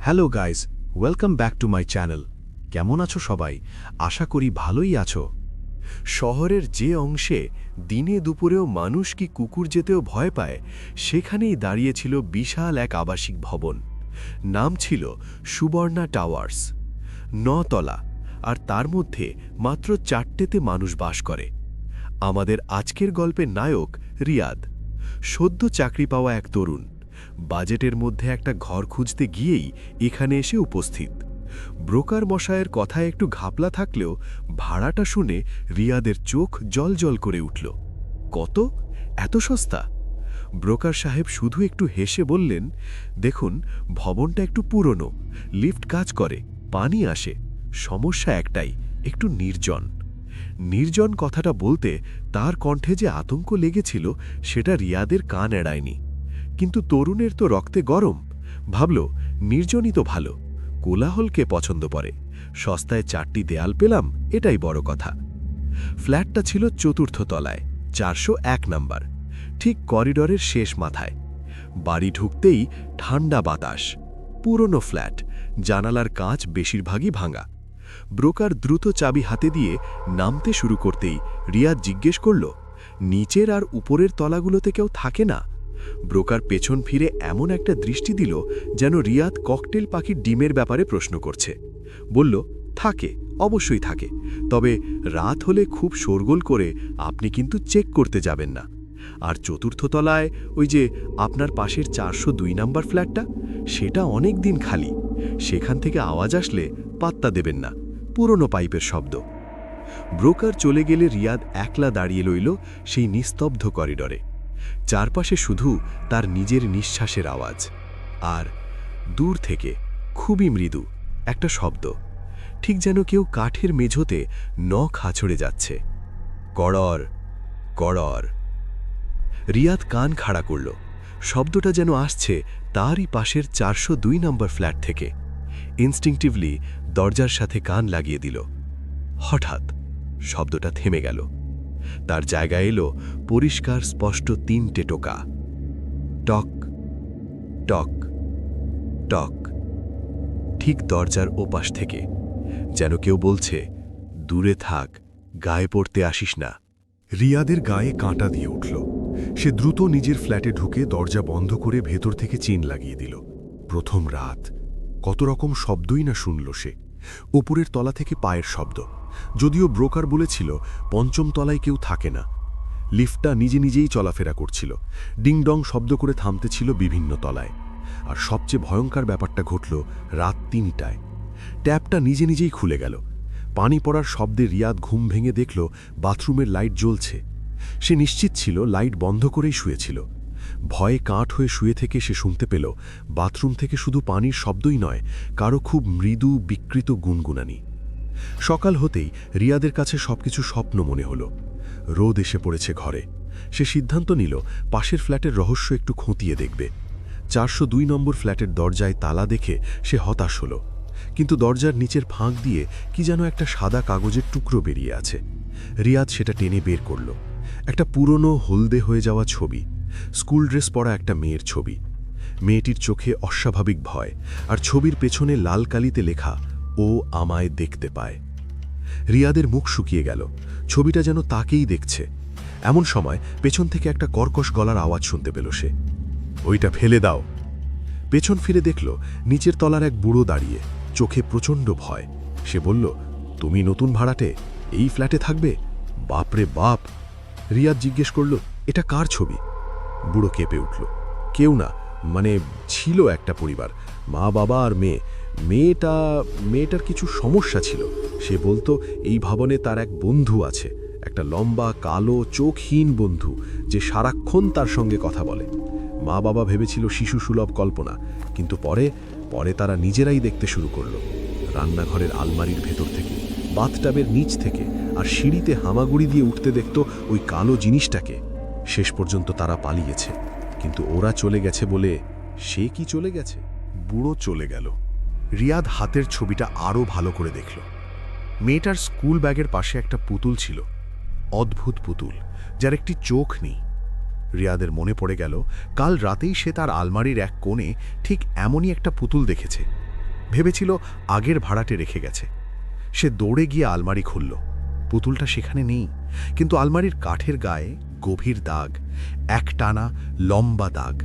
Hello guys, welcome back to my channel. কেমন আছো সবাই? আশা করি ভালোই আছো। শহরের যে অংশে দিনে দুপুরেও মানুষ কি কুকুর যেতেও ভয় পায়, সেখানেই দাঁড়িয়েছিল বিশাল এক আবাসিক ভবন। নাম ছিল সুবর্ণা টাওয়ার্স। ৯ তলা, আর তার মধ্যে মাত্র 4টেতে মানুষ বাস করে। আমাদের আজকের গল্পের নায়ক রিয়াদ, সদ্য চাকরি পাওয়া এক তরুণ। বাজেটের মধ্যে একটা ঘর খুঁজতে গিয়েই এখানে এসে উপস্থিত। ব্রোকার মশায়ের কথায় একটু ঘাপলা থাকলেও ভাড়াটা শুনে রিয়াদের চোখ জলজল করে উঠল। কত? এত সস্তা? ব্রোকার সাহেব শুধু একটু হেসে বললেন, দেখুন, ভবনটা একটু পুরনো, লিফট কাজ করে, পানি আসে, সমস্যা একটাই, একটু নির্জন। নির্জন কথাটা বলতে তার কণ্ঠে যে আতঙ্ক লেগেছিল সেটা রিয়াদের কান এড়ায়নি। কিন্তু তরুণের তো রক্তে গরম, ভাবল নির্জনই তো ভালো, কোলাহলকে পছন্দ করে, সস্তায় 4টি দেয়াল পেলাম, এটাই বড় কথা। ফ্ল্যাটটা ছিল 4র্থ তলায়, 401 নাম্বার, ঠিক করিডরের শেষ মাথায়। বাড়ি ঢুকতেই ঠান্ডা বাতাস। পুরনো ফ্ল্যাট, জানালার কাঁচ বেশিরভাগই ভাঙা। ব্রোকার দ্রুত চাবি হাতে দিয়ে নামতে শুরু করতেই রিয়াদ জিজ্ঞেস করল, নিচের আর উপরের তলাগুলোতে কেউ থাকে না? ব্রোকার পেছন ফিরে এমন একটা দৃষ্টি দিল যেন রিয়াদ ককটেল পাখির ডিমের ব্যাপারে প্রশ্ন করছে। বলল, থাকে, অবশ্যই থাকে, তবে রাত হলে খুব শোরগোল করে আপনি কিন্তু চেক করতে যাবেন না। আর 4র্থ তলায় ওই যে আপনার পাশের 402 নাম্বার ফ্ল্যাটটা, সেটা অনেক দিন খালি, সেখান থেকে আওয়াজ আসলে পাত্তা দেবেন না, পুরনো পাইপের শব্দ। ব্রোকার চলে গেলে রিয়াদ একলা দাঁড়িয়ে রইল সেই নিস্তব্ধ করিডরে। চারপাশে শুধু তার নিজের নিঃশ্বাসের আওয়াজ, আর দূর থেকে খুবই মৃদু একটা শব্দ, ঠিক যেন কেউ কাঠের মেঝোতে নখ আছড়ে যাচ্ছে। কড়র কড়র। রিয়াদ কান খাড়া করল। শব্দটা যেন আসছে তারই পাশের 402 নম্বর ফ্ল্যাট থেকে। ইনস্টিংটিভলি দরজার সাথে কান লাগিয়ে দিল। হঠাৎ শব্দটা থেমে গেল। তার জায়গায় এলো পরিষ্কার স্পষ্ট 3টে টোকা। টক টক টক, ঠিক দরজার ওপাশ থেকে, যেন কেউ বলছে, দূরে থাক, গায়ে পড়তে আসিস না। রিয়াদের গায়ে কাঁটা দিয়ে উঠল। সে দ্রুত নিজের ফ্ল্যাটে ঢুকে দরজা বন্ধ করে ভেতর থেকে চেন লাগিয়ে দিল। প্রথম রাত, কত রকম শব্দই না শুনল সে। ওপরের তলা থেকে পায়ের শব্দ, যদিও ব্রোকার বলেছিল 5ম তলায় কেউ থাকে না। লিফটটা নিজে নিজেই চলাফেরা করছিল, ডিংডং শব্দ করে থামতেছিল বিভিন্ন তলায়। আর সবচেয়ে ভয়ঙ্কর ব্যাপারটা ঘটল রাত 3টায়। ট্যাপটা নিজে নিজেই খুলে গেল। পানি পড়ার শব্দে রিয়াদ ঘুম ভেঙে দেখল বাথরুমের লাইট জ্বলছে। সে নিশ্চিত ছিল লাইট বন্ধ করেই শুয়েছিল। ভয়ে কাঠ হয়ে শুয়ে থেকে সে শুনতে পেল বাথরুম থেকে শুধু পানির শব্দই নয়, কারো খুব মৃদু বিকৃত গুনগুনানি। সকাল হতেই রিয়াদের কাছে সবকিছু স্বপ্ন মনে হলো। রোদ এসে পড়েছে ঘরে। সে সিদ্ধান্ত নিল পাশের ফ্ল্যাটের রহস্য একটু খতিয়ে দেখবে। 402 নম্বর ফ্ল্যাটের দরজায় তালা দেখে সে হতাশ হল। কিন্তু দরজার নিচের ফাঁক দিয়ে কি যেন একটা সাদা কাগজের টুকরো বেরিয়ে আছে। রিয়াদ সেটা টেনে বের করল। একটা পুরনো হলদে হয়ে যাওয়া ছবি, স্কুল ড্রেস পরা একটা মেয়ের ছবি। মেয়েটির চোখে অস্বাভাবিক ভয়, আর ছবির পেছনে লাল কালিতে লেখা, ও আমায় দেখতে পায়। রিয়াদের মুখ শুকিয়ে গেল। ছবিটা যেন তাকেই দেখছে। এমন সময় পেছন থেকে একটা কর্কশ গলার আওয়াজ শুনতে পেল সে। ওইটা ফেলে দাও। পেছন ফিরে দেখল নিচের তলার এক বুড়ো দাঁড়িয়ে, চোখে প্রচণ্ড ভয়। সে বলল, তুমি নতুন ভাড়াটে, এই ফ্ল্যাটে থাকবে? বাপরে বাপ! রিয়াদ জিজ্ঞেস করল, এটা কার ছবি? বুড়ো কেঁপে উঠল। কেউ না, মানে ছিল একটা পরিবার, মা বাবা আর মেয়ে। মেয়েটার কিছু সমস্যা ছিল। সে বলতো এই ভবনে তার এক বন্ধু আছে, একটা লম্বা কালো চোখহীন বন্ধু যে সারাক্ষণ তার সঙ্গে কথা বলে। মা বাবা ভেবেছিল শিশু সুলভ কল্পনা, কিন্তু পরে তারা নিজেরাই দেখতে শুরু করলো। রান্নাঘরের আলমারির ভেতর থেকে, বাথটাবের নিচ থেকে, আর সিঁড়িতে হামাগুড়ি দিয়ে উঠতে দেখত ওই কালো জিনিসটাকে। শেষ পর্যন্ত তারা পালিয়েছে, কিন্তু ওরা চলে গেছে বলে সে কি চলে গেছে? বুড়ো চলে গেল। রিয়াদ হাতের ছবিটা আরও ভালো করে দেখল। মেয়েটার স্কুল ব্যাগের পাশে একটা পুতুল ছিল, অদ্ভুত পুতুল, যার একটি চোখ নেই। রিয়াদের মনে পড়ে গেল কাল রাতেই সে তার আলমারির এক কোণে ঠিক এমনই একটা পুতুল দেখেছে। ভেবেছিল আগের ভাড়াটে রেখে গেছে। সে দৌড়ে গিয়ে আলমারি খুলল। পুতুলটা সেখানে নেই, কিন্তু আলমারির কাঠের গায়ে গভীর দাগ, একটানা লম্বা দাগ,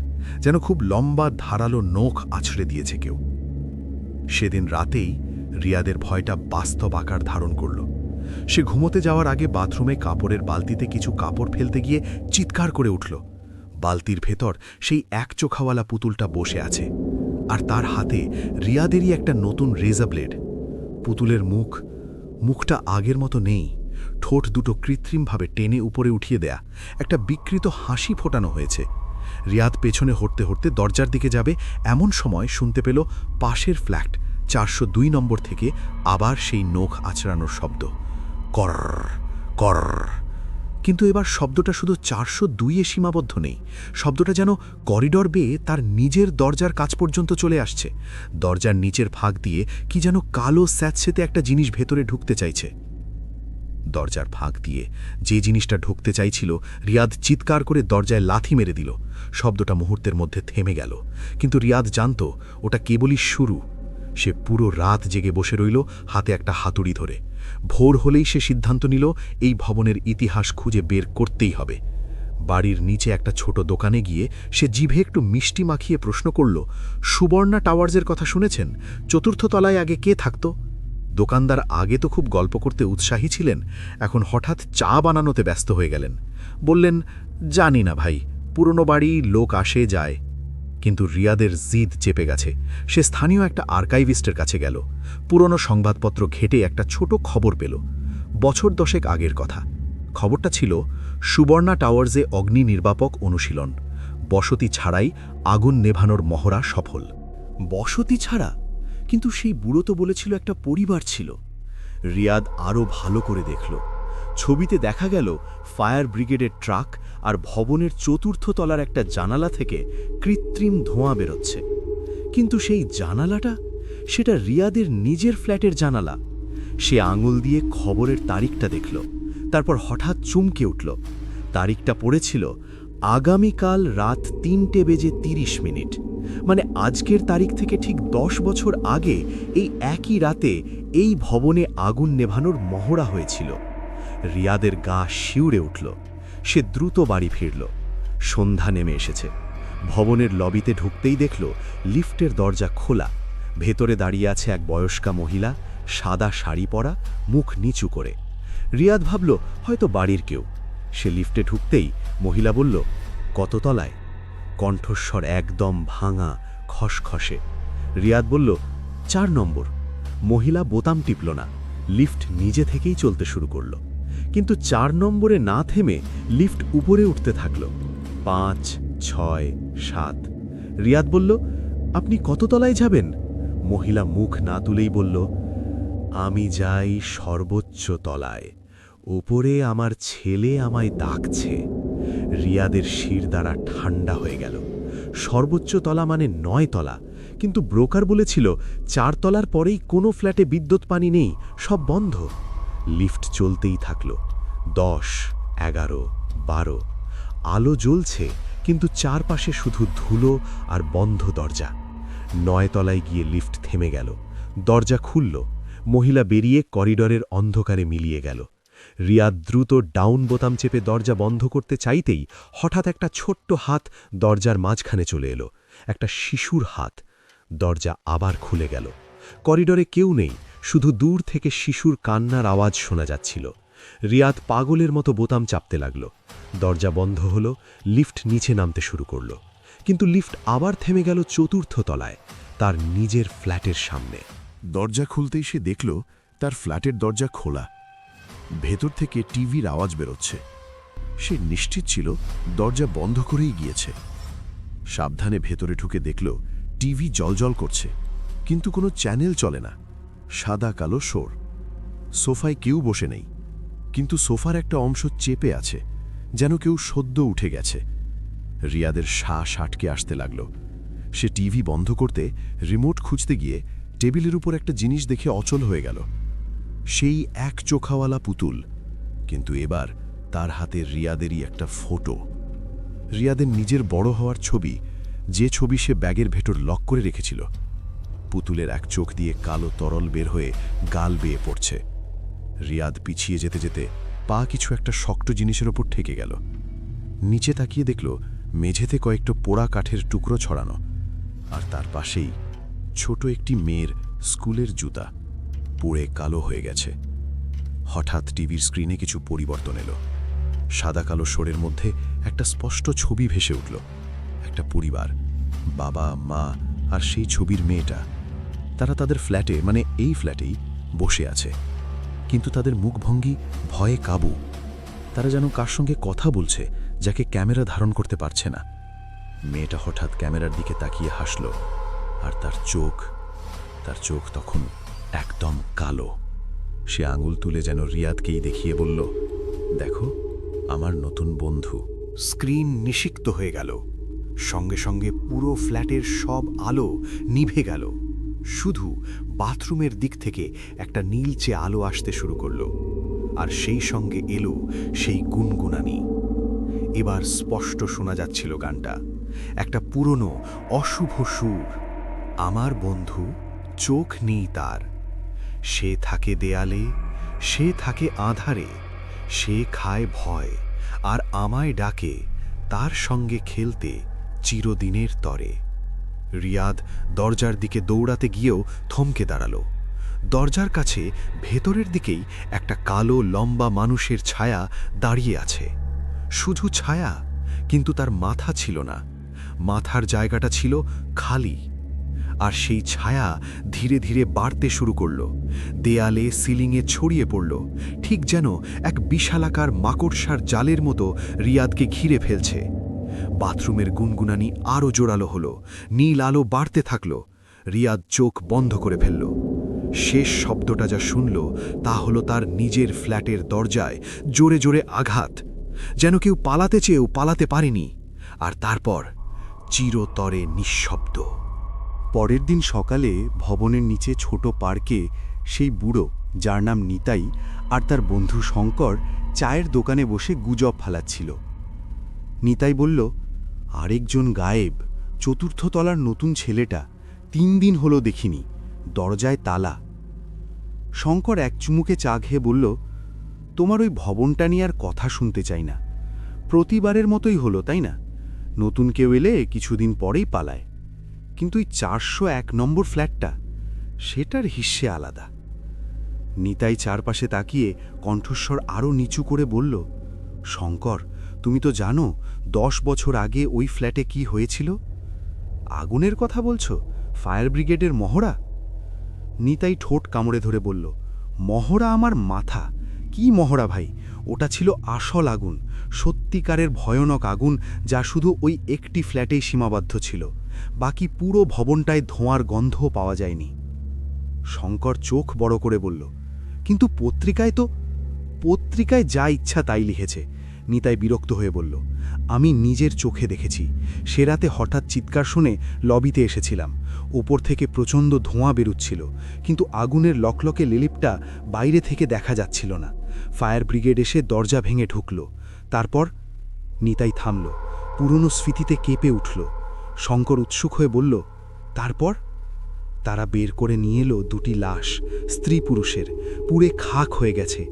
যেন খুব লম্বা ধারালো নখ আছড়ে দিয়েছে কেউ। সেদিন রাতেই রিয়াদের ভয়টা বাস্তব আকার ধারণ করল। সে ঘুমোতে যাওয়ার আগে বাথরুমে কাপড়ের বালতিতে কিছু কাপড় ফেলতে গিয়ে চিৎকার করে উঠল। বালতির ভেতর সেই এক চোখাওয়ালা পুতুলটা বসে আছে, আর তার হাতে রিয়াদেরই একটা নতুন রেজা ব্লেড। পুতুলের মুখটা আগের মতো নেই, ঠোঁট দুটো কৃত্রিমভাবে টেনে উপরে উঠিয়ে দেয়া, একটা বিকৃত হাসি ফোটানো হয়েছে। রিয়াদ পেছনে হটতে হটতে দরজার দিকে যাবে, এমন সময় শুনতে পেল পাশের ফ্ল্যাট 402 নম্বর থেকে আবার সেই নখ আঁচড়ানোর শব্দ, কর কর। কিন্তু এবার শব্দটা শুধু 402-এ সীমাবদ্ধ নেই, শব্দটা যেন করিডর বেয়ে তার নিজের দরজার কাছ পর্যন্ত চলে আসছে। দরজার নিচের ফাঁক দিয়ে কি যেন কালো স্যাঁতসেঁতে একটা জিনিস ভেতরে ঢুকতে চাইছে। দরজার ফাঁক দিয়ে যে জিনিসটা ঢুকতে চাইছিল, রিয়াদ চিৎকার করে দরজায় লাথি মেরে দিল। শব্দটা মুহূর্তের মধ্যে থেমে গেল, কিন্তু রিয়াদ জানত ওটা কেবলই শুরু। সে পুরো রাত জেগে বসে রইল, হাতে একটা হাতুড়ি ধরে। ভোর হলেই সে সিদ্ধান্ত নিল এই ভবনের ইতিহাস খুঁজে বের করতেই হবে। বাড়ির নিচে একটা ছোট দোকানে গিয়ে সে জিভে একটু মিষ্টি মাখিয়ে প্রশ্ন করল, সুবর্ণা টাওয়ার্সের কথা শুনেছেন? 4র্থ তলায় আগে কে থাকত? দোকানদার আগে তো খুব গল্প করতে উৎসাহী ছিলেন, এখন হঠাৎ চা বানানোতে ব্যস্ত হয়ে গেলেন। বললেন, জানি না ভাই, পুরনো বাড়ি, লোক আসে যায়। কিন্তু রিয়াদের জিদ চেপে গেছে। সে স্থানীয় একটা আর্কাইভিস্টের কাছে গেল। পুরনো সংবাদপত্র ঘেটে একটা ছোট খবর পেল। বছর 10 আগের কথা। খবরটা ছিল সুবর্ণা টাওয়ার্সে অগ্নি নির্বাপক অনুশীলন, বসতি ছাড়াই আগুন নেভানোর মহড়া সফল। বসতি ছাড়া? কিন্তু সেই বুড়ো তো বলেছিল একটা পরিবার ছিল। রিয়াদ আরও ভালো করে দেখল। ছবিতে দেখা গেল ফায়ার ব্রিগেডের ট্রাক আর ভবনের 4র্থ তলার একটা জানালা থেকে কৃত্রিম ধোঁয়া বেরোচ্ছে। কিন্তু সেই জানালাটা, সেটা রিয়াদের নিজের ফ্ল্যাটের জানালা। সে আঙুল দিয়ে খবরের তারিখটা দেখল, তারপর হঠাৎ চমকে উঠল। তারিখটা পড়েছিল আগামীকাল রাত 3:30। মানে আজকের তারিখ থেকে ঠিক 10 বছর আগে এই একই রাতে এই ভবনে আগুন নেভানোর মহড়া হয়েছিল। রিয়াদের গা শিউরে উঠল। সে দ্রুত বাড়ি ফিরল। সন্ধ্যা নেমে এসেছে। ভবনের লবিতে ঢুকতেই দেখল লিফটের দরজা খোলা। ভেতরে দাঁড়িয়ে আছে এক বয়স্কা মহিলা, সাদা শাড়ি পরা, মুখ নিচু করে। রিয়াদ ভাবল হয়তো বাড়ির কেউ। সে লিফটে ঢুকতেই মহিলা বলল, কত তলায়? কণ্ঠস্বর একদম ভাঙা, খসখসে। রিয়াদ বলল, 4 নম্বর। মহিলা বোতাম টিপল না, লিফট নিজে থেকেই চলতে শুরু করল। কিন্তু 4 নম্বরে না থেমে লিফট উপরে উঠতে থাকল। 5, 6, 7। রিয়াদ বলল, আপনি কত তলায় যাবেন? মহিলা মুখ না তুলেই বলল, আমি যাই সর্বোচ্চ তলায়। উপরে আমার ছেলে আমায় ডাকছে। রিয়াদের শিরদাঁড়া ঠান্ডা হয়ে গেল। সর্বোচ্চ তলা মানে 9 তলা, কিন্তু ব্রোকার বলেছিল 4 তলার পরেই কোনো ফ্ল্যাটে বিদ্যুৎ পানি নেই, সব বন্ধ। লিফট চলতেই থাকল। 10, 11, 12। আলো জ্বলছে, কিন্তু চারপাশে শুধু ধুলো আর বন্ধ দরজা। 9 তলায় গিয়ে লিফট থেমে গেল। দরজা খুলল। মহিলা বেরিয়ে করিডরের অন্ধকারে মিলিয়ে গেল। রিয়াদ দ্রুত ডাউন বোতাম চেপে দরজা বন্ধ করতে চাইতেই হঠাৎ একটা ছোট্ট হাত দরজার মাঝখানে চলে এলো, একটা শিশুর হাত। দরজা আবার খুলে গেল। করিডরে কেউ নেই, শুধু দূর থেকে শিশুর কান্নার আওয়াজ শোনা যাচ্ছিল। রিয়াদ পাগলের মতো বোতাম চাপতে লাগল। দরজা বন্ধ হলো, লিফট নিচে নামতে শুরু করল। কিন্তু লিফট আবার থেমে গেল 4র্থ তলায়, তার নিজের ফ্ল্যাটের সামনে। দরজা খুলতেই সে দেখল তার ফ্ল্যাটের দরজা খোলা। ভেতর থেকে টিভির আওয়াজ বেরোচ্ছে। সে নিশ্চিত ছিল দরজা বন্ধ করেই গিয়েছে। সাবধানে ভেতরে ঢুকে দেখল টিভি জ্বলজ্বল করছে, কিন্তু কোনো চ্যানেল চলে না। সাদা কালো শোর। সোফায় কেউ বসে নেই, কিন্তু সোফার একটা অংশ চেপে আছে, যেন কেউ সদ্য উঠে গেছে। রিয়াদের শ্বাস আটকে আসতে লাগল। সে টিভি বন্ধ করতে রিমোট খুঁজতে গিয়ে টেবিলের উপর একটা জিনিস দেখে অচল হয়ে গেল। সেই এক চোখাওয়ালা পুতুল, কিন্তু এবার তার হাতে রিয়াদেরই একটা ফটো। রিয়াদের নিজের বড় হওয়ার ছবি, যে ছবি সে ব্যাগের ভেতর লক করে রেখেছিল। পুতুলের এক চোখ দিয়ে কালো তরল বের হয়ে গাল বেয়ে পড়ছে। রিয়াদ পিছিয়ে যেতে যেতে পা কিছু একটা শক্ত জিনিসের ওপর ঠেকে গেল। নিচে তাকিয়ে দেখল মেঝেতে কয়েকটা পোড়া কাঠের টুকরো ছড়ানো, আর তার পাশেই ছোট একটি মেয়ের স্কুলের জুতা, পুড়ে কালো হয়ে গেছে। হঠাৎ টিভির স্ক্রিনে কিছু পরিবর্তন এলো। সাদা কালো শোরের মধ্যে একটা স্পষ্ট ছবি ভেসে উঠল। একটা পরিবার, বাবা, মা আর সেই ছবির মেয়েটা। তারা তাদের ফ্ল্যাটে, মানে এই ফ্ল্যাটেই বসে আছে, কিন্তু তাদের মুখভঙ্গি ভয়ে কাবু। তারা যেন কার সঙ্গে কথা বলছে, যাকে ক্যামেরা ধারণ করতে পারছে না। মেয়েটা হঠাৎ ক্যামেরার দিকে তাকিয়ে হাসল, আর তার চোখ তখন একদম কালো। সে আঙুল তুলে যেন রিয়াদকেই দেখিয়ে বলল, দেখো, আমার নতুন বন্ধু। স্ক্রিন নিষিক্ত হয়ে গেল। সঙ্গে সঙ্গে পুরো ফ্ল্যাটের সব আলো নিভে গেল। শুধু বাথরুমের দিক থেকে একটা নীলচে আলো আসতে শুরু করল, আর সেই সঙ্গে এলো সেই গুনগুনানি। এবার স্পষ্ট শোনা যাচ্ছিল গানটা, একটা পুরনো অশুভ সুর। আমার বন্ধু, চোখ নেই তার, সে থাকে দেয়ালে, সে থাকে আঁধারে, সে খায় ভয় আর আমায় ডাকে তার সঙ্গে খেলতে চিরদিনের তরে। রিয়াদ দরজার দিকে দৌড়াতে গিয়েও থমকে দাঁড়ালো। দরজার কাছে ভেতরের দিকেই একটা কালো লম্বা মানুষের ছায়া দাঁড়িয়ে আছে। শুধু ছায়া, কিন্তু তার মাথা ছিল না। মাথার জায়গাটা ছিল খালি। আর সেই ছায়া ধীরে ধীরে বাড়তে শুরু করল, দেয়ালে, সিলিংয়ে ছড়িয়ে পড়ল, ঠিক যেন এক বিশালাকার মাকড়সার জালের মতো রিয়াদকে ঘিরে ফেলছে। বাথরুমের গুনগুনানি আরও জোরালো হলো, নীল আলো বাড়তে থাকল। রিয়াদ চোখ বন্ধ করে ফেলল। শেষ শব্দটা যা শুনল তা হলো তার নিজের ফ্ল্যাটের দরজায় জোরে জোরে আঘাত, যেন কেউ পালাতে চেয়েও পালাতে পারেনি। আর তারপর চিরতরে নিঃশব্দ। পরের দিন সকালে ভবনের নিচে ছোট পার্কে সেই বুড়ো, যার নাম নিতাই, আর তার বন্ধু শঙ্কর চায়ের দোকানে বসে গুজব ফালাচ্ছিল। নিতাই বলল, আরেকজন গায়েব, চতুর্থ তলার নতুন ছেলেটা, 3 দিন হলো দেখিনি, দরজায় তালা। শঙ্কর এক চুমুকে চা খেয়ে বলল, তোমার ওই ভবনটা নিয়ে আর কথা শুনতে চাই না। প্রতিবারের মতোই হলো, তাই না? নতুন কেউ এলে কিছুদিন পরেই পালায়, কিন্তু ওই 401 নম্বর ফ্ল্যাটটা, সেটার হিস্সে আলাদা। নিতাই চারপাশে তাকিয়ে কণ্ঠস্বর আরও নিচু করে বলল, শঙ্কর, তুমি তো জানো 10 বছর আগে ওই ফ্ল্যাটে কি হয়েছিল? আগুনের কথা বলছো? ফায়ার ব্রিগেডের মহড়া? নিতাই ঠোঁট কামড়ে ধরে বলল, মহড়া আমার মাথা! কি মহড়া ভাই, ওটা ছিল আসল আগুন, সত্যিকারের ভয়ানক আগুন, যা শুধু ওই একটি ফ্ল্যাটেই সীমাবদ্ধ ছিল। বাকি পুরো ভবনটায় ধোঁয়ার গন্ধও পাওয়া যায়নি। শঙ্কর চোখ বড় করে বলল, কিন্তু পত্রিকায় যা ইচ্ছা তাই লিখেছে। নিতাই বিরক্ত হয়ে বলল, আমি নিজের চোখে দেখেছি। সে রাতে হঠাৎ চিৎকার শুনে লবিতে এসেছিলাম। ওপর থেকে প্রচণ্ড ধোঁয়া বেরুচ্ছিল, কিন্তু আগুনের লকলকে লিলিপটা বাইরে থেকে দেখা যাচ্ছিল না। ফায়ার ব্রিগেড এসে দরজা ভেঙে ঢুকল। তারপর? নিতাই থামল, পুরনো স্মৃতিতে কেঁপে উঠল। শঙ্কর উৎসুক হয়ে বলল, তারপর? তারা বের করে নিয়ে এলো 2টি লাশ, স্ত্রী পুরুষের, পুড়ে খাক হয়ে গেছে।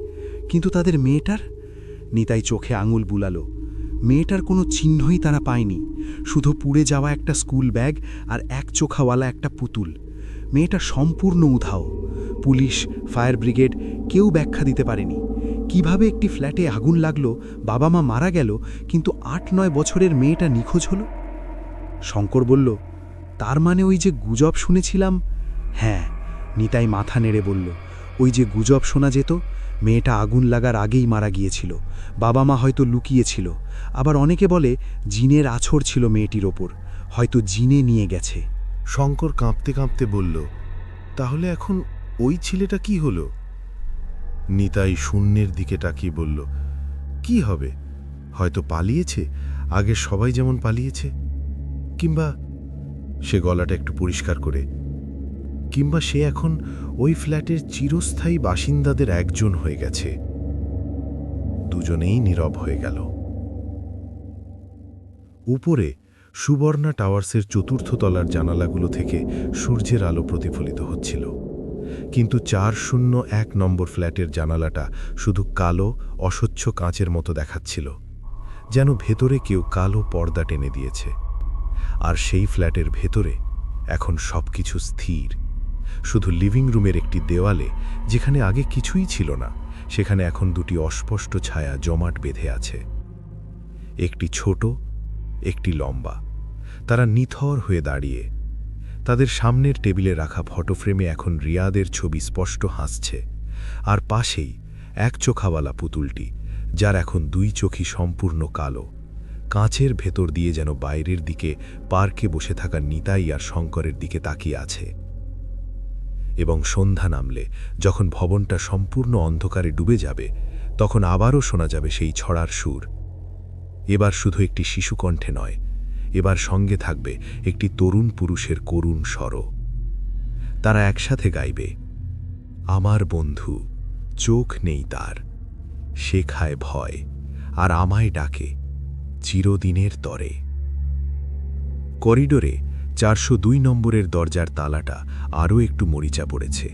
কিন্তু তাদের মেয়েটার? নিতাই চোখে আঙুল বুলালো। মেয়েটার কোনো চিহ্নই তারা পায়নি, শুধু পুড়ে যাওয়া একটা স্কুল ব্যাগ আর এক চোখাওয়ালা একটা পুতুল। মেয়েটা সম্পূর্ণ উধাও। পুলিশ, ফায়ার ব্রিগেড কেউ ব্যাখ্যা দিতে পারেনি। কিভাবে একটি ফ্ল্যাটে আগুন লাগলো, বাবা মা মারা গেল, কিন্তু 8-9 বছরের মেয়েটা নিখোঁজ হলো? শঙ্কর বলল, তার মানে ওই যে গুজব শুনেছিলাম? হ্যাঁ, নিতাই মাথা নেড়ে বলল, ওই যে গুজব শোনা যেত, মেয়েটা আগুন লাগার আগেই মারা গিয়েছিল, বাবা মা হয়তো লুকিয়েছিল। আবার অনেকে বলে জিনের আছড় ছিল মেয়েটির ওপর, হয়তো জিনে নিয়ে গেছে। শঙ্কর কাঁপতে কাঁপতে বলল, তাহলে এখন ওই ছেলেটা কি হলো? নিতাই শূন্যের দিকে তাকিয়ে বলল, কি হবে? হয়তো পালিয়েছে, আগে সবাই যেমন পালিয়েছে। কিংবা, সে গলাটা একটু পরিষ্কার করে, কিংবা সে এখন ওই ফ্ল্যাটের চিরস্থায়ী বাসিন্দাদের একজন হয়ে গেছে। দুজনেই নীরব হয়ে গেল। উপরে সুবর্ণা টাওয়ার্সের চতুর্থ তলার জানালাগুলো থেকে সূর্যের আলো প্রতিফলিত হচ্ছিল, কিন্তু 401 নম্বর ফ্ল্যাটের জানালাটা শুধু কালো অস্বচ্ছ কাঁচের মতো দেখাচ্ছিল, যেন ভেতরে কেউ কালো পর্দা টেনে দিয়েছে। আর সেই ফ্ল্যাটের ভেতরে এখন সবকিছু স্থির। শুধু লিভিং রুমের একটি দেওয়ালে, যেখানে আগে কিছুই ছিল না, সেখানে এখন দুটি অস্পষ্ট ছায়া জমাট বেঁধে আছে, একটি ছোট, একটি লম্বা। তারা নিথর হয়ে দাঁড়িয়ে। তাদের সামনের টেবিলে রাখা ফটোফ্রেমে এখন রিয়াদের ছবি স্পষ্ট হাসছে, আর পাশেই এক চোখাওয়ালা পুতুলটি, যার এখন দুই চোখই সম্পূর্ণ কালো, কাঁচের ভেতর দিয়ে যেন বাইরের দিকে পার্কে বসে থাকা নিতাই আর শঙ্করের দিকে তাকিয়ে আছে। এবং সন্ধ্যা নামলে, যখন ভবনটা সম্পূর্ণ অন্ধকারে ডুবে যাবে, তখন আবারও শোনা যাবে সেই ছড়ার সুর। এবার শুধু একটি শিশুকণ্ঠে নয়, এবার সঙ্গে থাকবে একটি তরুণ পুরুষের করুণ স্বর। তারা একসাথে গাইবে, আমার বন্ধু, চোখ নেই তার, সে খায় ভয়, আর আমায় ডাকে চিরদিনের তরে। করিডোরে 402 নম্বরের দরজার তালাটা আরও একটু মরিচা পড়েছে।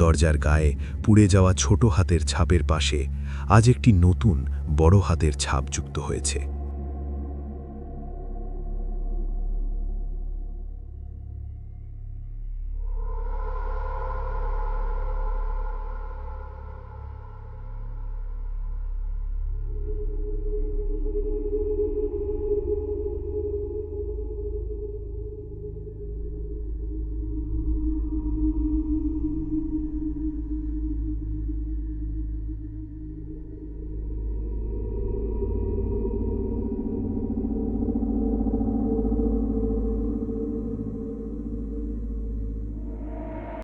দরজার গায়ে পুড়ে যাওয়া ছোট হাতের ছাপের পাশে আজ একটি নতুন বড় হাতের ছাপ যুক্ত হয়েছে।